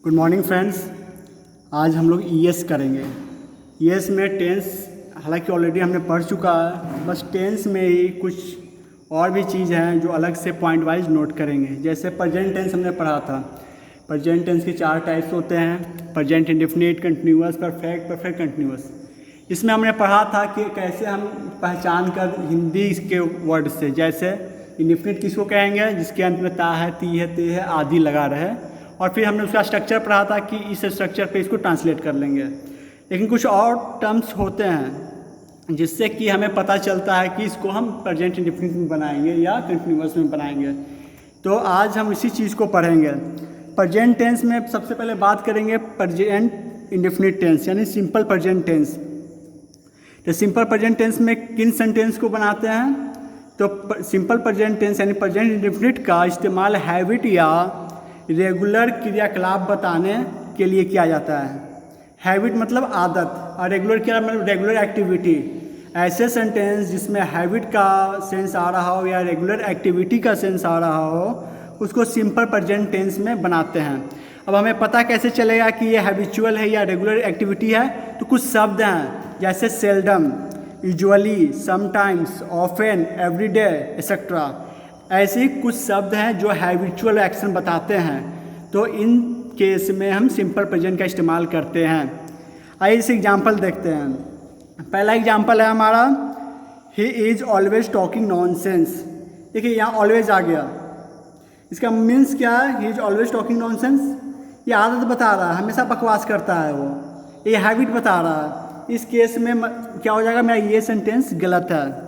Good morning friends. आज हम लोग ईएस करेंगे। ईएस में टेंस हालांकि ऑलरेडी हमने पढ़ चुका है, बस टेंस में ही कुछ और भी चीज़ हैं जो अलग से पॉइंट वाइज नोट करेंगे। जैसे प्रेजेंट टेंस हमने पढ़ा था। प्रेजेंट टेंस के 4 टाइप्स होते हैं: present indefinite, continuous, perfect, perfect continuous. इसमें हमने पढ़ा था कि कैसे हम पहचान कर हिंदी के वर्ड से, जैसे इंडेफिनिट किसको कहेंगे, जिसके अंत में ता है, ती है, ते है, आदि लगा रहे। और फिर हमने उसका स्ट्रक्चर पढ़ा था कि इस स्ट्रक्चर पे इसको ट्रांसलेट कर लेंगे। लेकिन कुछ और टर्म्स होते हैं जिससे कि हमें पता चलता है कि इसको हम प्रेजेंट इंडेफिनिट में बनाएंगे या कंटिन्यूअस में बनाएंगे। तो आज हम इसी चीज़ को पढ़ेंगे। प्रेजेंट टेंस में सबसे पहले बात करेंगे प्रेजेंट इंडेफिनिट टेंस यानी सिंपल प्रेजेंट टेंस। तो सिंपल प्रेजेंट टेंस में किन सेंटेंस को बनाते हैं? तो सिंपल प्रेजेंट टेंस यानी प्रेजेंट इंडेफिनिट का इस्तेमाल हैबिट या रेगुलर क्रियाकलाप बताने के लिए किया जाता है। हैबिट मतलब आदत, और रेगुलर क्या मतलब रेगुलर एक्टिविटी। ऐसे सेंटेंस जिसमें हैबिट का सेंस आ रहा हो या रेगुलर एक्टिविटी का सेंस आ रहा हो, उसको सिंपल प्रेजेंट टेंस में बनाते हैं। अब हमें पता कैसे चलेगा कि ये हैबिचुअल है या रेगुलर एक्टिविटी है? तो कुछ शब्द हैं जैसे seldom, usually, sometimes, often, everyday etcetera. ऐसे ही कुछ शब्द हैं जो हैबिचुअल एक्शन बताते हैं। तो इन केस में हम सिंपल प्रेजेंट का इस्तेमाल करते हैं। आइए इस एग्जाम्पल देखते हैं। पहला एग्जाम्पल है हमारा, he is always talking nonsense. देखिए यहाँ ऑलवेज आ गया, इसका मीन्स क्या है? He is always talking nonsense. ये आदत बता रहा है, हमेशा बकवास करता है वो, ये हैबिट बता रहा है। इस केस में क्या हो जाएगा? मेरा ये सेंटेंस गलत है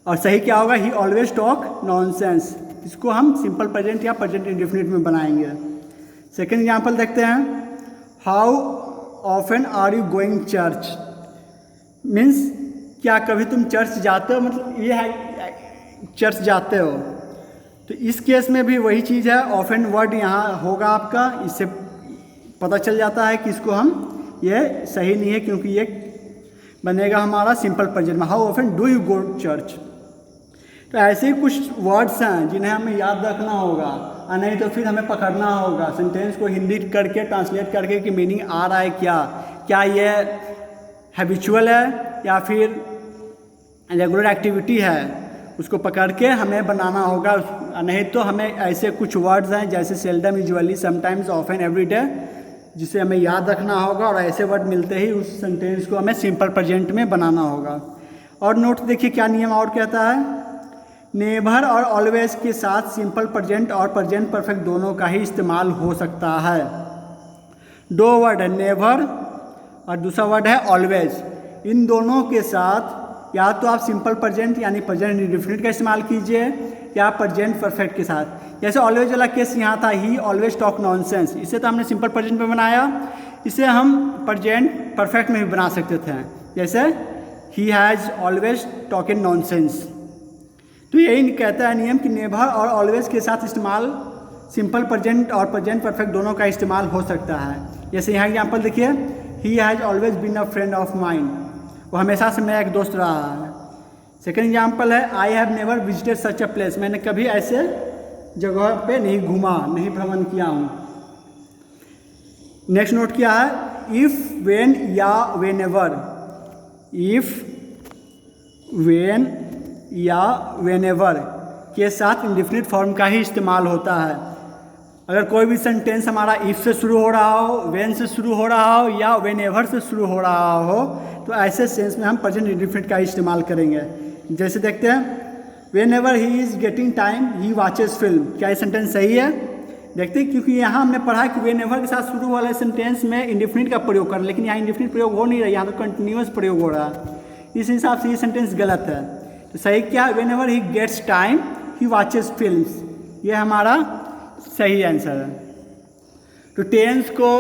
और सही क्या होगा? He always talk nonsense. इसको हम सिंपल प्रेजेंट या प्रेजेंट इंडेफिनिट में बनाएंगे। सेकेंड एग्जाम्पल देखते हैं, how often are you going church. Means क्या कभी तुम चर्च जाते हो? मतलब ये है चर्च जाते हो। तो इस केस में भी वही चीज़ है, ऑफन वर्ड यहाँ होगा आपका। इससे पता चल जाता है कि इसको हम ये सही नहीं है, क्योंकि ये बनेगा हमारा सिंपल प्रेजेंट में, how often do you go church. तो ऐसे ही कुछ वर्ड्स हैं जिन्हें हमें याद रखना होगा, और नहीं तो फिर हमें पकड़ना होगा सेंटेंस को हिंदी करके ट्रांसलेट करके कि मीनिंग आ रहा है क्या ये हैबिचुअल है या फिर रेगुलर एक्टिविटी है। उसको पकड़ के हमें बनाना होगा। नहीं तो हमें ऐसे कुछ वर्ड्स हैं जैसे seldom, usually, sometimes, often, everyday, जिसे हमें याद रखना होगा, और ऐसे वर्ड मिलते ही उस सेंटेंस को हमें सिंपल प्रेजेंट में बनाना होगा। और नोट देखिए क्या नियम और कहता है, नेवर और ऑलवेज के साथ सिंपल प्रेजेंट और प्रेजेंट परफेक्ट दोनों का ही इस्तेमाल हो सकता है। दो वर्ड है, नेवर और दूसरा वर्ड है ऑलवेज। इन दोनों के साथ या तो आप सिंपल प्रेजेंट यानी प्रेजेंट इंडेफिनिट का इस्तेमाल कीजिए या प्रेजेंट परफेक्ट के साथ। जैसे ऑलवेज वाला केस यहाँ था, ही ऑलवेज टॉक नॉनसेंस। इसे तो हमने सिंपल प्रेजेंट में बनाया, इसे हम प्रेजेंट परफेक्ट में भी बना सकते थे। जैसे ही हैज़ ऑलवेज टॉकिंग नॉनसेंस। तो यही कहता है नियम कि नेवर और ऑलवेज के साथ इस्तेमाल सिंपल प्रेजेंट और प्रेजेंट परफेक्ट दोनों का इस्तेमाल हो सकता है। जैसे यहाँ एग्जाम्पल देखिए, he has always been a friend of mine. वो हमेशा से मेरा एक दोस्त रहा है। सेकेंड एग्जाम्पल है, I have never visited such a place. मैंने कभी ऐसे जगह पे नहीं घूमा, नहीं भ्रमण किया हूँ। नेक्स्ट नोट किया है, इफ़, वेन या वेनेवर। इफ़, वेन या वेनेवर के साथ इंडेफिनिट फॉर्म का ही इस्तेमाल होता है। अगर कोई भी सेंटेंस हमारा इफ़ से शुरू हो रहा हो, वेन से शुरू हो रहा हो या वेनेवर से शुरू हो रहा हो, तो ऐसे सेंस में हम प्रेजेंट इंडेफिनिट का इस्तेमाल करेंगे। जैसे देखते हैं, whenever he is getting time he watches film. क्या ये सेंटेंस सही है? देखते हैं, क्योंकि यहाँ हमने पढ़ा कि वेनेवर के साथ शुरू वाले सेंटेंस में इंडेफिनिट का प्रयोग करें, लेकिन यहाँ इंडेफिनिट प्रयोग हो नहीं रहा है, यहाँ तो कंटिन्यूअस प्रयोग हो रहा है। इस हिसाब से ये सेंटेंस गलत है। तो सही क्या है? Whenever he gets time he watches films. ये हमारा सही आंसर है। तो टेंस को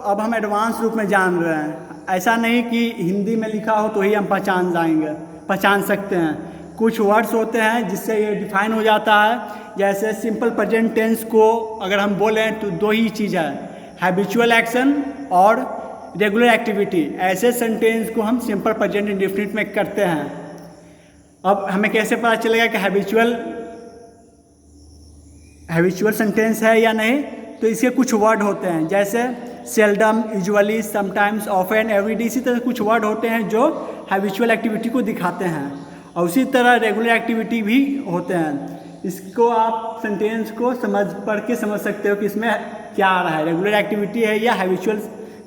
अब हम एडवांस रूप में जान रहे हैं। ऐसा नहीं कि हिंदी में लिखा हो तो ही हम पहचान सकते हैं। कुछ वर्ड्स होते हैं जिससे ये डिफाइन हो जाता है। जैसे सिंपल प्रेजेंट टेंस को अगर हम बोलें तो दो ही चीज़ है, हैबिचुअल एक्शन और रेगुलर एक्टिविटी। ऐसे सेंटेंस को हम सिंपल प्रेजेंट इंडेफिनिट में करते हैं। अब हमें कैसे पता चलेगा कि हैबिचुअल सेंटेंस है या नहीं? तो इसके कुछ वर्ड होते हैं, जैसे seldom, usually, sometimes, often, everyday, इसी तरह कुछ वर्ड होते हैं जो हैबिचुअल एक्टिविटी को दिखाते हैं। और उसी तरह रेगुलर एक्टिविटी भी होते हैं। इसको आप सेंटेंस को पढ़ के समझ सकते हो कि इसमें क्या आ रहा है, रेगुलर एक्टिविटी है या हैबिचुअल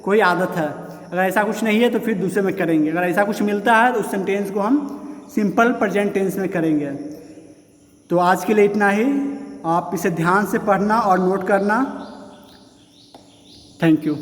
कोई आदत है। अगर ऐसा कुछ नहीं है तो फिर दूसरे में करेंगे, अगर ऐसा कुछ मिलता है तो उस सेंटेंस को हम सिंपल प्रेजेंट टेंस में करेंगे। तो आज के लिए इतना ही, आप इसे ध्यान से पढ़ना और नोट करना। Thank you.